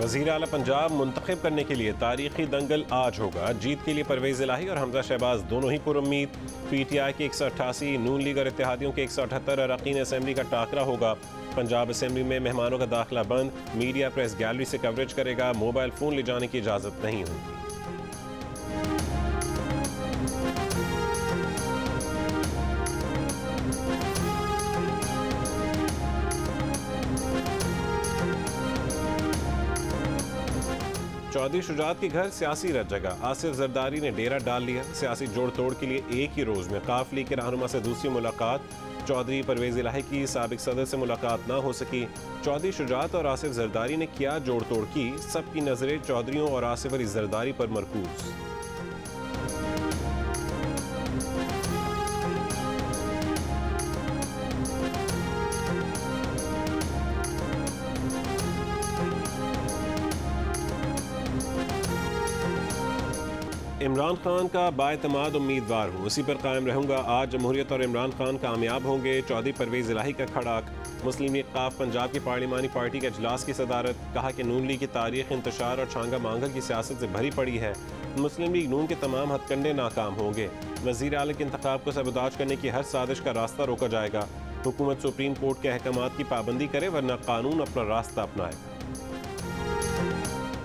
वज़ीर आला पंजाब मुंतखब करने के लिए तारीखी दंगल आज होगा। जीत के लिए परवेज़ इलाही और हमजा शहबाज दोनों ही पुरुम्मीद। PTI के 188, नून लीग और इत्तेहादियों के 178 अरकान असम्बली का टाकरा होगा। पंजाब असम्बली में मेहमानों का दाखिला बंद। मीडिया प्रेस गैलरी से कवरेज करेगा। मोबाइल फ़ोन ले जाने की इजाज़त नहीं होगी। चौधरी शुजात के घर सियासी रत जगह। आसिफ जरदारी ने डेरा डाल लिया। सियासी जोड़ तोड़ के लिए एक ही रोज में काफ लीग के रहनुमा से दूसरी मुलाकात। चौधरी परवेज इलाही की साबिक सदर से मुलाकात ना हो सकी। चौधरी शुजात और आसिफ जरदारी ने क्या जोड़ तोड़ की। सबकी नजरें चौधरियों और आसिफ अली जरदारी पर मरकूज। इमरान खान का बाएतमाद उम्मीदवार हूँ, उसी पर कायम रहूँगा। आज जमहूरियत और इमरान खान कामयाब होंगे। चौधरी परवेज़ इलाही का खड़ाक। मुस्लिम लीग काफ पंजाब की पार्लिमानी पार्टी के अजलास की सदारत। कहा कि नून लीग की तारीख इंतशार और छांगा मांगल की सियासत से भरी पड़ी है। मुस्लिम लीग नून के तमाम हथकंडे नाकाम होंगे। वज़ीर आला के इंतखाब को सबूताज करने की हर साजिश का रास्ता रोका जाएगा। हुकूमत सुप्रीम कोर्ट के अहकामात की पाबंदी करे वरना कानून अपना रास्ता अपनाएगा।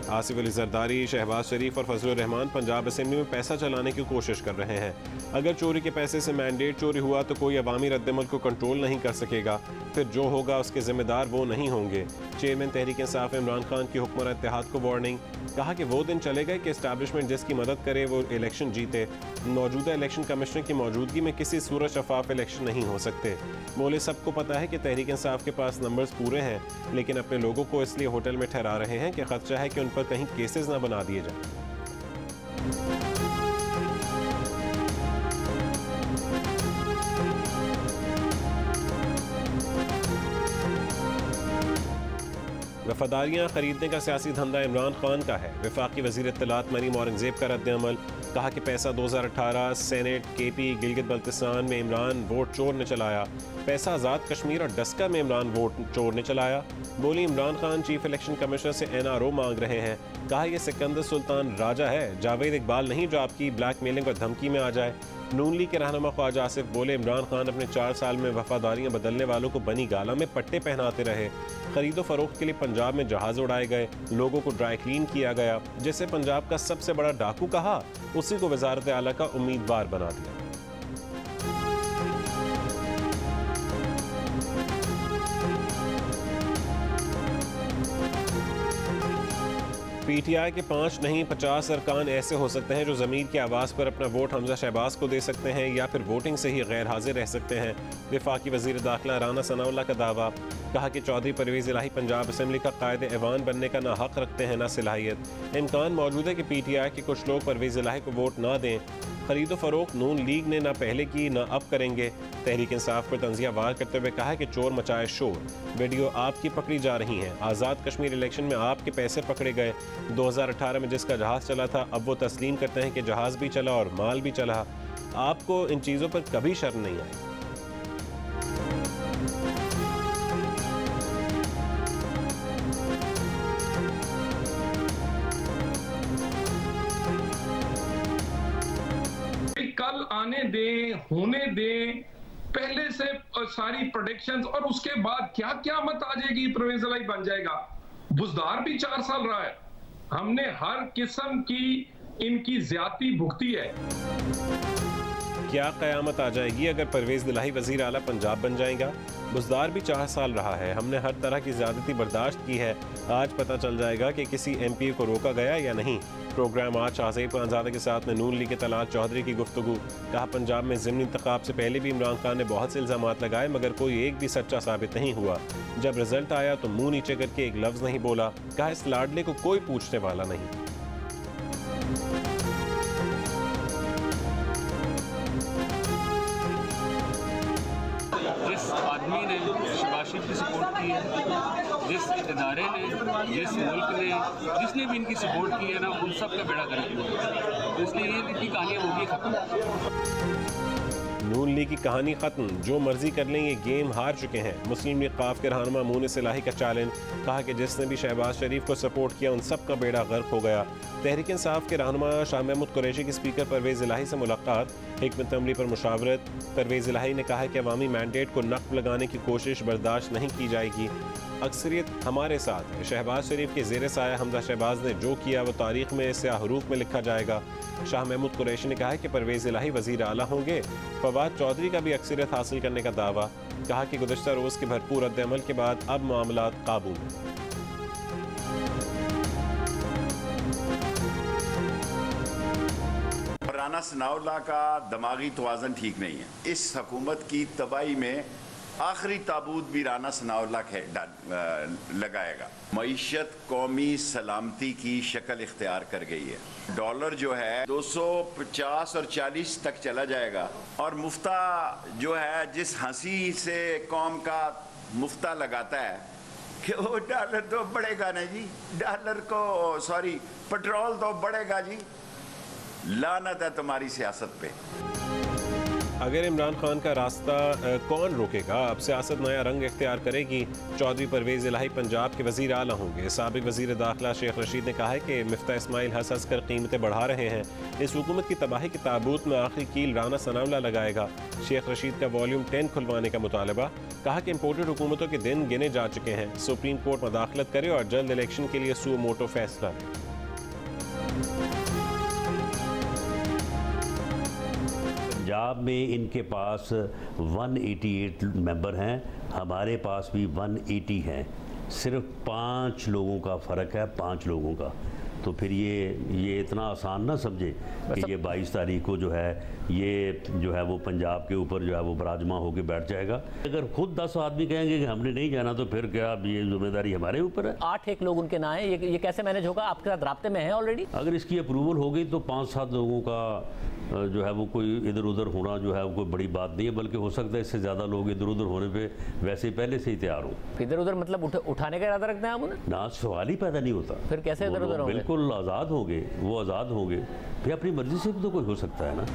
आसिफ अली जरदारी, शहबाज शरीफ और फजलुर रहमान पंजाब असेंबली में पैसा चलाने की कोशिश कर रहे हैं। अगर चोरी के पैसे से मैंडेट चोरी हुआ तो कोई अवामी रद्दमल को कंट्रोल नहीं कर सकेगा। फिर जो होगा उसके जिम्मेदार वो नहीं होंगे। चेयरमैन तहरीक इंसाफ इमरान खान की हुक्मरान इत्तेहाद को वार्निंग। कहा कि वो दिन चले गए कि इस्टेब्लिशमेंट जिसकी मदद करे वो इलेक्शन जीते। मौजूदा इलेक्शन कमिश्नर की मौजूदगी में किसी सूरत शफाफ इलेक्शन नहीं हो सकते। बोले सबको पता है कि तहरीक इंसाफ के पास नंबर्स पूरे हैं, लेकिन अपने लोगों को इसलिए होटल में ठहरा रहे हैं कि खदशा है कि उन पर कहीं केसेस ना बना दिए जाए। वफादारियाँ खरीदने का सियासी धंधा इमरान खान का है। वफाकी वज़ीर इत्तलात मरीम औरंगज़ेब का रद्द-ए-अमल। कहा कि पैसा 2018 सेनेट, KP, गिलगित बल्तिस्तान में इमरान वोट चोर ने चलाया। पैसा आज़ाद कश्मीर और डस्का में इमरान वोट चोर ने चलाया। बोली Imran Khan chief election commissioner से NRO मांग रहे हैं। कहा यह सिकंदर सुल्तान राजा है, जावेद इकबाल नहीं जो आपकी ब्लैकमेलिंग और धमकी में आ जाए। नून लीग के रहनुमा ख्वाजा आसिफ बोले इमरान खान अपने 4 साल में वफादारियां बदलने वालों को बनी गाला में पट्टे पहनाते रहे। खरीदो फरोख्त के लिए पंजाब में जहाज उड़ाए गए, लोगों को ड्राई क्लीन किया गया। जिसे पंजाब का सबसे बड़ा डाकू कहा, उसी को वज़ारत आला का उम्मीदवार बना दिया। PTI के 5 नहीं 50 अरकान ऐसे हो सकते हैं जो ज़मीर की आवाज़ पर अपना वोट हमजा शहबाज को दे सकते हैं या फिर वोटिंग से ही गैर हाजिर रह सकते हैं। वफाकी वज़ीर दाखिला राना सनाउल्लाह का दावा। कहा कि चौधरी परवेज़ इलाही पंजाब असम्बली का कायदे ऐवान बनने का ना हक रखते हैं ना सलाहियत। इम्कान मौजूद है कि PTI के कुछ लोग परवेज़ इलाही को वोट ना दें। खरीदो फरोख्त नून लीग ने ना पहले की ना अब करेंगे। तहरीक इंसाफ पर तंजिया वार करते हुए कहा कि चोर मचाए शोर। वीडियो आपकी पकड़ी जा रही हैं। आज़ाद कश्मीर इलेक्शन में आपके पैसे पकड़े गए। 2018 में जिसका जहाज़ चला था अब वो तस्लीम करते हैं कि जहाज़ भी चला और माल भी चला। आपको इन चीज़ों पर कभी शर्म नहीं आई। कल आने दें, होने दें, पहले से सारी प्रोडिक्शंस और उसके बाद क्या क्या मत आ जाएगी, परवेज़ इलाही बन जाएगा। बुजदार भी 4 साल रहा है। हमने हर किस्म की इनकी ज्यादती भुगती है। क्या क़यामत आ जाएगी अगर परवेज़ इलाही वज़ीर आला पंजाब बन जाएगा। बुजदार भी 4 साल रहा है। हमने हर तरह की ज़्यादती बर्दाश्त की है। आज पता चल जाएगा कि किसी MP को रोका गया या नहीं। प्रोग्राम आज शाहज़ेब खानज़ादा के साथ में नून लीग के तलाल चौधरी की गुफ्तगू। कहा पंजाब में ज़िमनी इंतखाब से पहले भी इमरान खान ने बहुत से इल्ज़ामात लगाए मगर कोई एक भी सच्चा साबित नहीं हुआ। जब रिजल्ट आया तो मुंह नीचे करके एक लफ्ज़ नहीं बोला। कहा इस लाडले को कोई पूछने वाला नहीं। जिस आदमी ने शहबाज शरीफ की सपोर्ट की है, जिस इदारे ने, जिस मुल्क ने, जिसने भी इनकी सपोर्ट की है ना, उन सब का बेड़ा गर्क हुआ। तो इसलिए ये इनकी कहानियाँ होगी खत्म। नून लीग की कहानी खत्म, जो मर्जी कर लें, ये गेम हार चुके हैं। मुस्लिम लीग काफ के रहनुमा मूनिस इलाही का चैलेंज, कहा कि जिसने भी शहबाज शरीफ को सपोर्ट किया उन सब का बेड़ा गर्क हो गया। तहरीक इंसाफ के रहनुमा शाह महमूद कुरैशी की स्पीकर परवेज़ इलाही से मुलाकात, हिकमत अमली पर मुशावरत। परवेज़ इलाही ने कहा कि अवामी मैंडेट को नक़्ब लगाने की कोशिश बर्दाश्त नहीं की जाएगी। अक्सरियत हमारे साथ है। शहबाज शरीफ के ज़ेर साया हमजा शहबाज ने जो किया वो तारीख में स्याह हरूफ में लिखा जाएगा। शाह महमूद कुरैशी ने कहा कि परवेज़ इलाही वज़ीर आला होंगे। फवाद चौधरी का भी अक्सरियत हासिल करने का दावा, कहा कि गुज़श्ता रोज़ के भरपूर रद्द-ए-अमल के बाद अब मामलात काबू में। राना सनाउल्लाह का दिमागी तवाज़न ठीक नहीं है। इस हुकूमत की तबाही में आखिरी ताबूत भी राना सनाउल्लाह लगाएगा। मईशत कौमी सलामती की शक्ल इख्तियार कर गई है। डॉलर जो है 250 और 40 तक चला जाएगा और मुफ्ता जो है जिस हंसी से कौम का मुफ्ता लगाता है कि वो डॉलर तो बढ़ेगा ना जी, डॉलर को सॉरी पेट्रोल तो बढ़ेगा जी। लानत है तुम्हारी सियासत पे। अगर इमरान खान का रास्ता कौन रोकेगा? अब सियासत नया रंग इख्तियार करेगी। चौधरी परवेज़ इलाही पंजाब के वज़ीर आला होंगे। साबिक़ वज़ीर दाखिला शेख रशीद ने कहा है कि मिफ्ता इस्माइल हंस हंस कर कीमतें बढ़ा रहे हैं। इस हुकूमत की तबाही के ताबूत में आखिरी कील राना सनाउल्लाह लगाएगा। शेख रशीद का वॉल्यूम 10 खुलवाने का मुतालबा, कहा कि इम्पोर्टेड हुकूमतों के दिन गिने जा चुके हैं। सुप्रीम कोर्ट मदाखलत करे और जल्द इलेक्शन के लिए सू मोटो फैसला ले। पंजाब में इनके पास 188 मेंबर हैं, हमारे पास भी 180 हैं। सिर्फ 5 लोगों का फ़र्क है, 5 लोगों का। तो फिर ये इतना आसान ना समझे कि ये 22 तारीख को जो है ये जो है वो पंजाब के ऊपर जो है वो बराजमा होकर बैठ जाएगा। अगर खुद 10 आदमी कहेंगे कि हमने नहीं जाना तो फिर क्या ये जिम्मेदारी हमारे ऊपर है? 8 लोग उनके ना है, ये कैसे मैनेज होगा? आपके साथ राब्ते में है ऑलरेडी? अगर इसकी अप्रूवल हो गई तो 5-7 लोगों का जो है वो कोई इधर उधर होना जो है वो कोई बड़ी बात नहीं है, बल्कि हो सकता है इससे ज़्यादा लोग इधर उधर होने पे वैसे ही पहले से ही तैयार हो। इधर उधर मतलब उठाने का इरादा रखते हैं आप उन्हें? ना सवाल ही पैदा नहीं होता। फिर कैसे इधर उधर होंगे? बिल्कुल आज़ाद होंगे, वो आज़ाद होंगे, फिर अपनी मर्जी से भी तो कोई हो सकता है ना।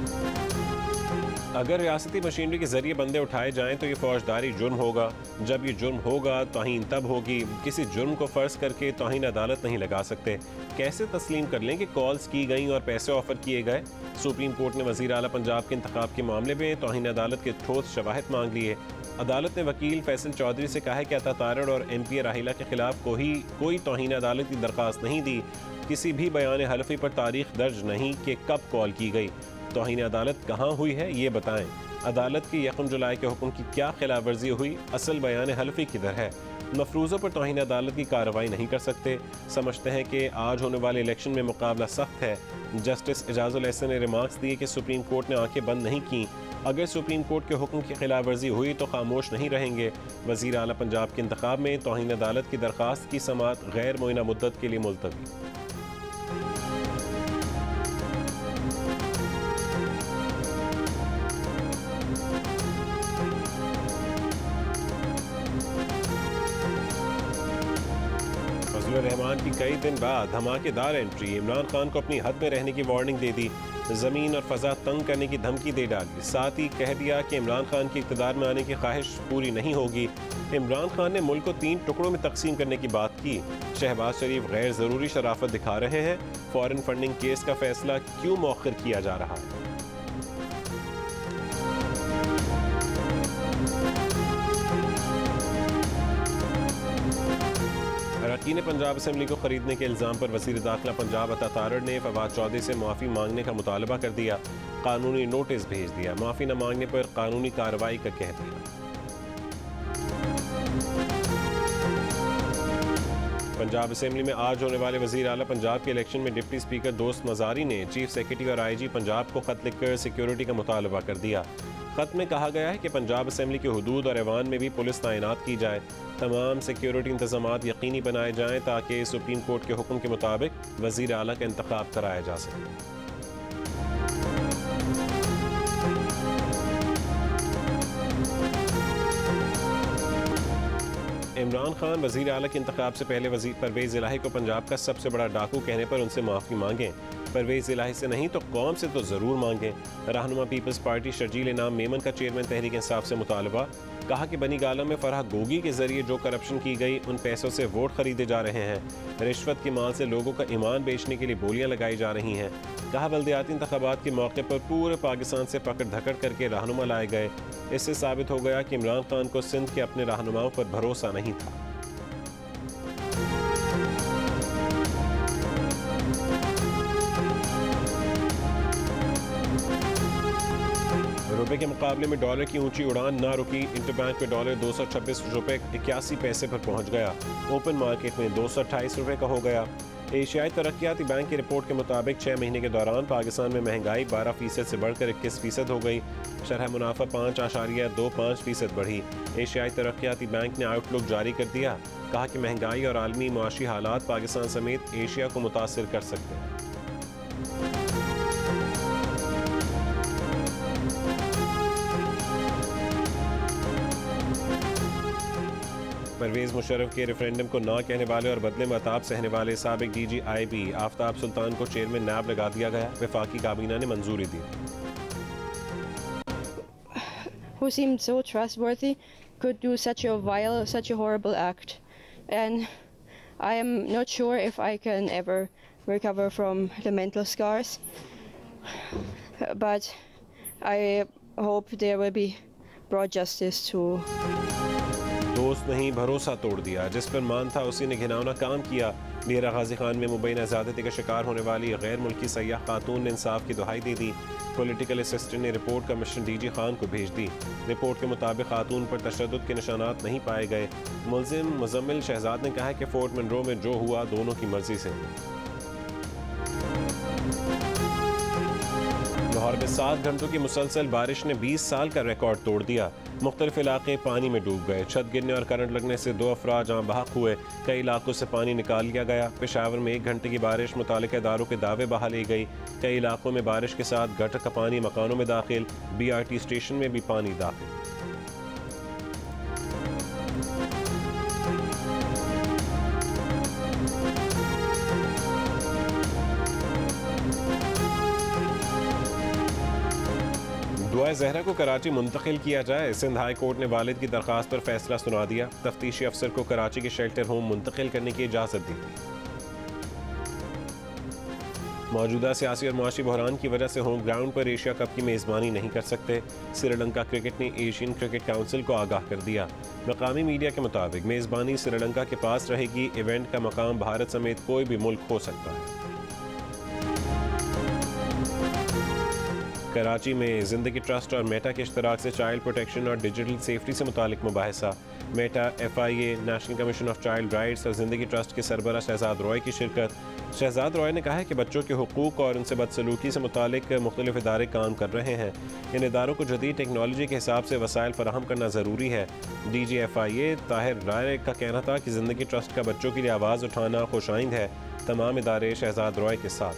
अगर रियासती मशीनरी के जरिए बंदे उठाए जाएं तो ये फौजदारी जुर्म होगा। जब ये जुर्म होगा तौहीन तब होगी। किसी जुर्म को फ़र्ज करके तौहीन अदालत नहीं लगा सकते। कैसे तस्लीम कर लें कि कॉल्स की गई और पैसे ऑफर किए गए? सुप्रीम कोर्ट ने वज़ीर आला पंजाब के इंतखाब के मामले में तौहीन अदालत के ठोस शवाहिद मांग लिए। अदालत ने वकील फैसल चौधरी से कहा है कि अता तारड़ और MP राहिला के खिलाफ कोई तौहीन अदालत की दरख्वास्त नहीं दी। किसी भी बयान हल्फी पर तारीख दर्ज नहीं कि कब कॉल की गई। तौहीन अदालत कहाँ हुई है ये बताएं। अदालत की 1 जुलाई के हुक्म की क्या खिलाफ वर्जी हुई? असल बयान हल्फी किधर है? मफरूज़ों पर तौहीन अदालत की कार्रवाई नहीं कर सकते। समझते हैं कि आज होने वाले इलेक्शन में मुकाबला सख्त है। जस्टिस एजाजुल एहसन ने रिमार्क्स दिए कि सुप्रीम कोर्ट ने आंखें बंद नहीं की। अगर सुप्रीम कोर्ट के हुक्म की खिलाफ वर्जी हुई तो खामोश नहीं रहेंगे। वज़ीर आला पंजाब के इंतखाब में तौहीन अदालत की दरख्वास्त की समाअत गैर मुइना मुद्दत के लिए मुलतवी। रहमान की कई दिन बाद धमाकेदार एंट्री। इमरान खान को अपनी हद में रहने की वार्निंग दे दी। ज़मीन और फ़ज़ा तंग करने की धमकी दे डाली। साथ ही कह दिया कि इमरान खान की इक़्तिदार में आने की ख्वाहिश पूरी नहीं होगी। इमरान खान ने मुल्क को 3 टुकड़ों में तकसीम करने की बात की। शहबाज शरीफ गैर ज़रूरी शराफत दिखा रहे हैं। फॉरेन फंडिंग केस का फैसला क्यों मौखर किया जा रहा है? अरकान पंजाब असम्बली को खरीदने के इल्ज़ाम पर वज़ीर दाखिला पंजाब अता तारड़ ने फवाद चौधरी से माफ़ी मांगने का मुतालबा कर दिया। कानूनी नोटिस भेज दिया। माफ़ी न मांगने पर कानूनी कार्रवाई का कह दिया। पंजाब असम्बली में आज होने वाले वज़ीर आला पंजाब के इलेक्शन में डिप्टी स्पीकर दोस्त मज़ारी ने चीफ सेक्रेटरी और IG पंजाब को खत लिखकर सिक्योरिटी का मुतालबा कर दिया। खत में कहा गया है कि पंजाब असम्बली के हुदूद और ऐवान में भी पुलिस तैनात की जाए। तमाम सिक्योरिटी इंतजामात यकीनी बनाए जाएँ ताकि सुप्रीम कोर्ट के हुक्म के मुताबिक वज़ीर आला का इंतखाब कराया जा सके। इमरान खान वज़ीर आला के इंतखाब से पहले वज़ीर परवेज़ इलाही को पंजाब का सबसे बड़ा डाकू कहने पर उनसे माफ़ी मांगें। परवेज़ इलाही से नहीं तो कौम से तो ज़रूर मांगें। रहनुमा पीपल्स पार्टी शर्जील इनाम मेमन का चेयरमैन तहरीक इंसाफ से मुतालबा। कहा कि बनी गाला में फराह गोगी के जरिए जो करप्शन की गई उन पैसों से वोट खरीदे जा रहे हैं। रिश्वत के माल से लोगों का ईमान बेचने के लिए बोलियां लगाई जा रही हैं। कहा बल्दियाती इंतखाबात के मौके पर पूरे पाकिस्तान से पकड़ धकड़ करके रहनुमा लाए गए। इससे साबित हो गया कि इमरान खान को सिंध के अपने रहनुमाओं पर भरोसा नहीं था। रुपए के मुकाबले में डॉलर की ऊंची उड़ान ना रुकी। इंटरबैंक में डॉलर 226 रुपए 81 पैसे पर पहुंच गया। ओपन मार्केट में 228 रुपए का हो गया। एशियाई तरक्याती बैंक की रिपोर्ट के मुताबिक 6 महीने के दौरान पाकिस्तान में महंगाई 12% से बढ़कर 21% हो गई। शरह मुनाफा 5.25% बढ़ी। एशियाई तरक्याती बैंक ने आउटलुक जारी कर दिया। कहा कि महंगाई और आलमी मुआशी हालात पाकिस्तान समेत एशिया को मुतासिर कर सकते हैं। परवेज़ मुशर्रफ के रेफरेंडम को ना कहने वाले और बदले में अताब सहने वाले साबिक DGIB आफ्ताब सुल्तान को चेयरमैन नैब लगा दिया गया। वफाकी काबीना ने मंजूरी दी। Who seemed so trustworthy could do such a vile, such a horrible act, and I am not sure if I can ever recover from the mental scars, but I hope there will be broad justice to. दोस्त नहीं भरोसा तोड़ दिया। जिस पर मान था उसी ने घिनौना काम किया। डेरा गाजी खान में मुबैना ज़्यादती का शिकार होने वाली गैर मुल्की सयाह खातून ने इंसाफ की दुहाई दे दी। पॉलिटिकल असिस्टेंट ने रिपोर्ट कमिश्नर DG खान को भेज दी। रिपोर्ट के मुताबिक खातून पर तशद्दुद के निशानात नहीं पाए गए। मुल्जिम मुजम्मिल शहजाद ने कहा कि फोर्ट मनरो में जो हुआ दोनों की मर्जी से। लाहौर में 7 घंटों की मुसलसल बारिश ने 20 साल का रिकॉर्ड तोड़ दिया। मुख्तलिफ इलाके पानी में डूब गए। छत गिरने और करंट लगने से 2 अफराद जहाँ बहक हुए। कई इलाकों से पानी निकाल लिया गया। पेशावर में 1 घंटे की बारिश मुतालिका इदारों के दावे बहा ली गई। कई इलाकों में बारिश के साथ गटर का पानी मकानों में दाखिल। BRT स्टेशन में भी पानी दाखिल। दुआ ज़हरा को कराची मुंतकिल किया जाए। सिंध हाई कोर्ट ने वालिद की दरख्वास्त पर फैसला सुना दिया। तफ्तीशी अफसर को कराची के शेल्टर होम मुंतकिल करने की इजाज़त दी। मौजूदा सियासी और मुआशी बहरान की वजह से होम ग्राउंड पर एशिया कप की मेज़बानी नहीं कर सकते। श्रीलंका क्रिकेट ने एशियन क्रिकेट काउंसिल को आगाह कर दिया। मकामी मीडिया के मुताबिक मेज़बानी श्रीलंका के पास रहेगी। इवेंट का मकाम भारत समेत कोई भी मुल्क हो सकता है। कराची में ज़िंदगी ट्रस्ट और मेटा के इश्तराक से चाइल्ड प्रोटेक्शन और डिजिटल सेफ्टी से मुतालिक मुबाहिसा। Meta, FIA, national commission of child rights और ज़िंदगी ट्रस्ट के सरबराह शहजाद रॉय की शिरकत। शहजाद रॉय ने कहा है कि बच्चों के हुकूक और उनसे बदसलूकी से मुतालिक मुख्तलिफ इदारे काम कर रहे हैं। इन इदारों को जदीद टेक्नोलॉजी के हिसाब से वसाइल फराहम करना ज़रूरी है। DG FIA ताहिर राय का कहना था कि ज़िंदगी ट्रस्ट का बच्चों के लिए आवाज़ उठाना खुशाइंद है। तमाम इदारे शहजाद रॉय के साथ।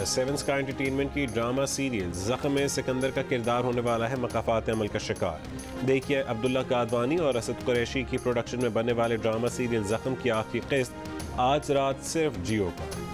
7 स्काई एंटरटेनमेंट की ड्रामा सीरियल ज़ख्म में सिकंदर का किरदार होने वाला है मकाफात अमल का शिकार। देखिए अब्दुल्ला कादवानी और असद कुरैशी की प्रोडक्शन में बनने वाले ड्रामा सीरियल ज़ख्म की आखिरी किस्त आज रात सिर्फ जियो पर।